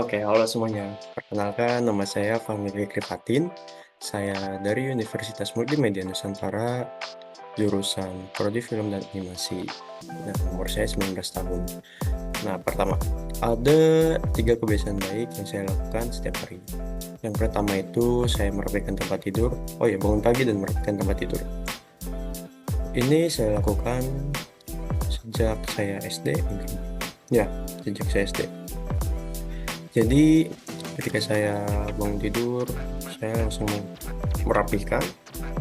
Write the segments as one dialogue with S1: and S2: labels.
S1: Oke, halo semuanya. Perkenalkan, nama saya Fahmi Fikrifatin. Saya dari Universitas Multimedia Nusantara, jurusan Prodi Film dan Animasi. Nah, umur saya 19 tahun. Nah, pertama, ada 3 kebiasaan baik yang saya lakukan setiap hari. Yang pertama itu saya merapikan tempat tidur. Oh ya, bangun pagi dan merapikan tempat tidur. Ini saya lakukan sejak saya SD, mungkin. Ya, sejak saya SD. Jadi ketika saya bangun tidur, saya langsung merapikan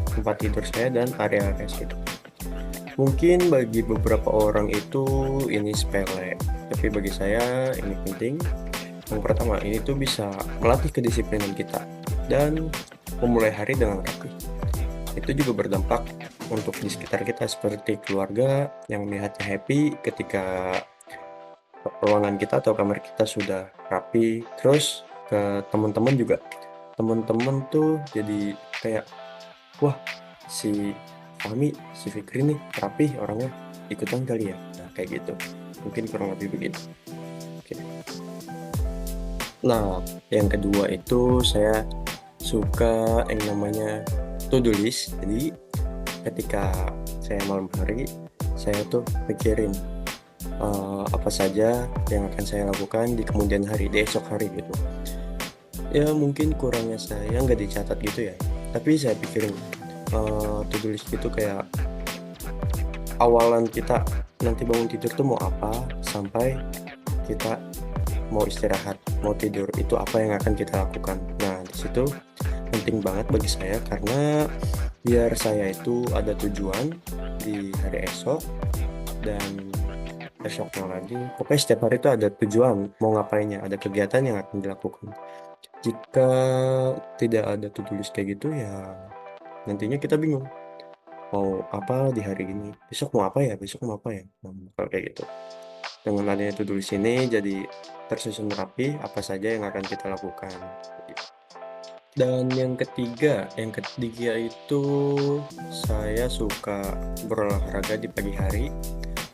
S1: tempat tidur saya dan area kasur. Mungkin bagi beberapa orang itu ini sepele, tapi bagi saya ini penting. Yang pertama, ini tuh bisa melatih kedisiplinan kita dan memulai hari dengan rapi. Itu juga berdampak untuk di sekitar kita seperti keluarga yang melihatnya happy ketika ruangan kita atau kamar kita sudah rapi. Terus ke teman-teman juga, teman-teman tuh jadi kayak, wah, si Fahmi, si Fikri nih rapi orangnya, ikutan kali ya. Nah, kayak gitu, mungkin kurang lebih begitu. Oke. Nah, yang kedua itu saya suka yang namanya to do list. Jadi ketika saya malam hari, saya tuh pikirin apa saja yang akan saya lakukan di kemudian hari, di esok hari gitu. Ya mungkin kurangnya saya nggak dicatat gitu ya, tapi saya pikirin to do list gitu kayak awalan kita nanti bangun tidur tuh mau apa, sampai kita mau istirahat, mau tidur, itu apa yang akan kita lakukan. Nah, di situ penting banget bagi saya karena biar saya itu ada tujuan di hari esok dan esoknya lagi. Pokoknya setiap hari itu ada tujuan mau ngapainnya, ada kegiatan yang akan dilakukan. Jika tidak ada to-do list kayak gitu ya nantinya kita bingung mau apa di hari ini, besok mau apa ya, besok mau apa ya. Nah, kalau kayak gitu. Dengan adanya to-do list ini jadi tersusun rapi apa saja yang akan kita lakukan. Dan yang ketiga itu saya suka berolahraga di pagi hari.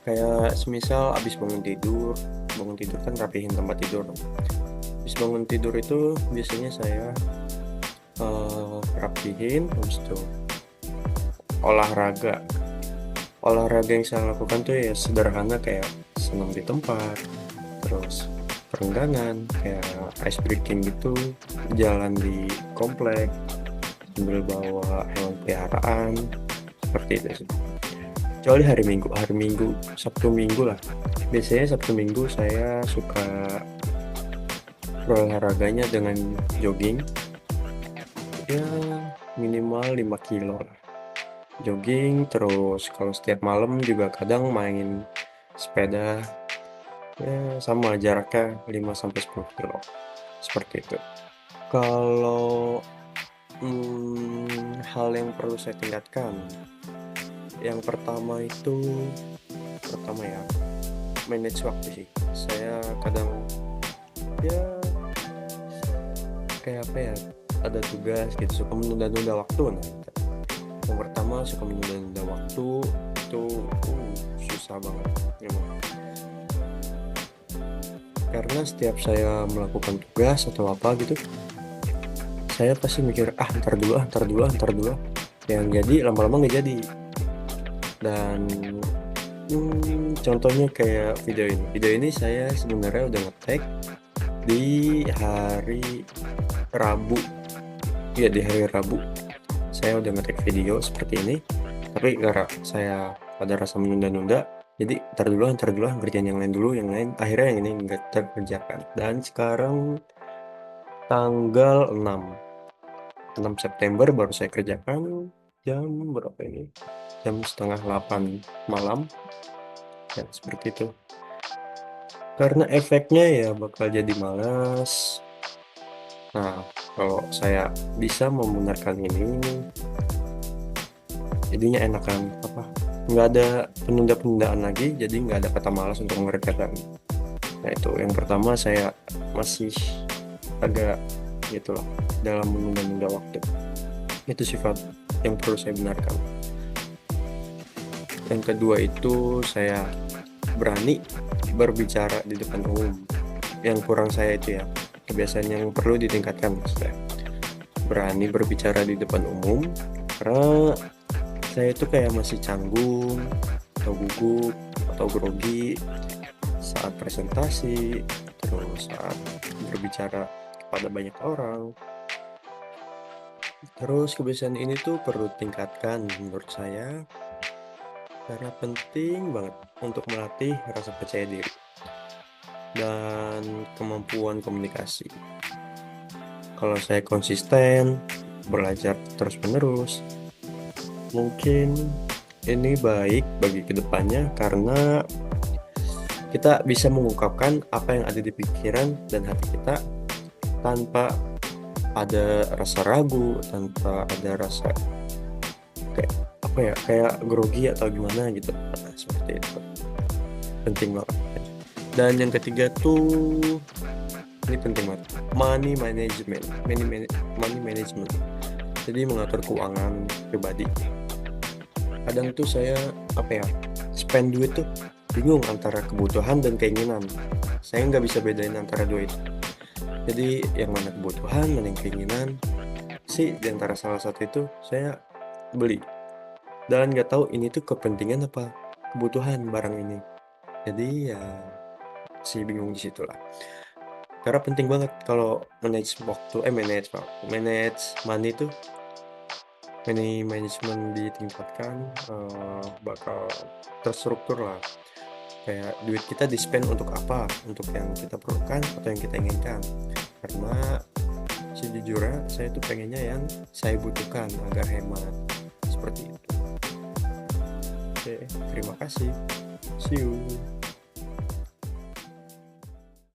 S1: Kayak semisal abis bangun tidur kan rapihin tempat tidur. Abis bangun tidur itu biasanya saya rapihin, habis itu olahraga. Olahraga yang saya lakukan tuh ya sederhana kayak senam di tempat, terus perenggangan kayak ice breaking gitu, jalan di komplek sambil bawa hewan peliharaan, seperti itu sih. Kecuali hari Minggu, Sabtu Minggu lah. Biasanya Sabtu Minggu saya suka berolahraganya dengan jogging, ya minimal 5 kilo lah. Jogging, terus kalau setiap malam juga kadang main sepeda, ya sama jaraknya 5 sampai 10 kilo, seperti itu. Kalau hal yang perlu saya tingkatkan, yang pertama ya, manage waktu sih. Saya kadang ya kayak apa ya, ada tugas gitu suka menunda-nunda waktu. Nah, yang pertama suka menunda-nunda waktu itu susah banget memang. Karena setiap saya melakukan tugas atau apa gitu, saya pasti mikir ntar dulu. Yang jadi lama-lama nggak jadi. Dan contohnya kayak video ini saya sebenarnya udah nge-tag di hari Rabu. Ya, di hari Rabu saya udah nge-tag video seperti ini, tapi karena saya ada rasa menunda-nunda, jadi ntar dulu kerjaan yang lain, akhirnya yang ini nggak terkerjakan. Dan sekarang tanggal 6 September baru saya kerjakan. Jam berapa ini? Jam setengah 8 malam. Ya, seperti itu. Karena efeknya ya bakal jadi malas. Nah, kalau saya bisa membenarkan ini, jadinya enakan apa? Nggak ada penunda-penundaan lagi, jadi nggak ada kata malas untuk mengerjakan. Nah, itu yang pertama, saya masih agak gitulah dalam menunda-nunda waktu. Itu sifat yang perlu saya benarkan. Yang kedua itu saya berani berbicara di depan umum. Yang kurang saya itu ya, kebiasaan yang perlu ditingkatkan maksudnya. Berani berbicara di depan umum, karena saya itu kayak masih canggung atau gugup atau grogi saat presentasi, terus saat berbicara kepada banyak orang. Terus kebiasaan ini tuh perlu tingkatkan menurut saya karena penting banget untuk melatih rasa percaya diri dan kemampuan komunikasi. Kalau saya konsisten belajar terus-menerus, mungkin ini baik bagi kedepannya karena kita bisa mengungkapkan apa yang ada di pikiran dan hati kita tanpa ada rasa ragu, tanpa ada rasa kayak apa ya, kayak grogi atau gimana gitu. Nah, seperti itu. Penting banget. Dan yang ketiga tuh ini penting banget. Money management. Jadi mengatur keuangan pribadi. Kadang tuh saya spend duit tuh bingung antara kebutuhan dan keinginan. Saya nggak bisa bedain antara dua itu. Jadi yang mana kebutuhan, mana yang keinginan sih, di antara salah satu itu saya beli. Dan nggak tahu ini tuh kepentingan apa kebutuhan barang ini. Jadi ya si bingung di situ lah. Karena penting banget kalau manage money tuh, money management ditingkatkan, bakal terstruktur lah. Kayak duit kita di-spend untuk apa, untuk yang kita perlukan atau yang kita inginkan. Karena sejujurnya saya tuh pengennya yang saya butuhkan agar hemat, seperti itu. Oke, terima kasih. See you.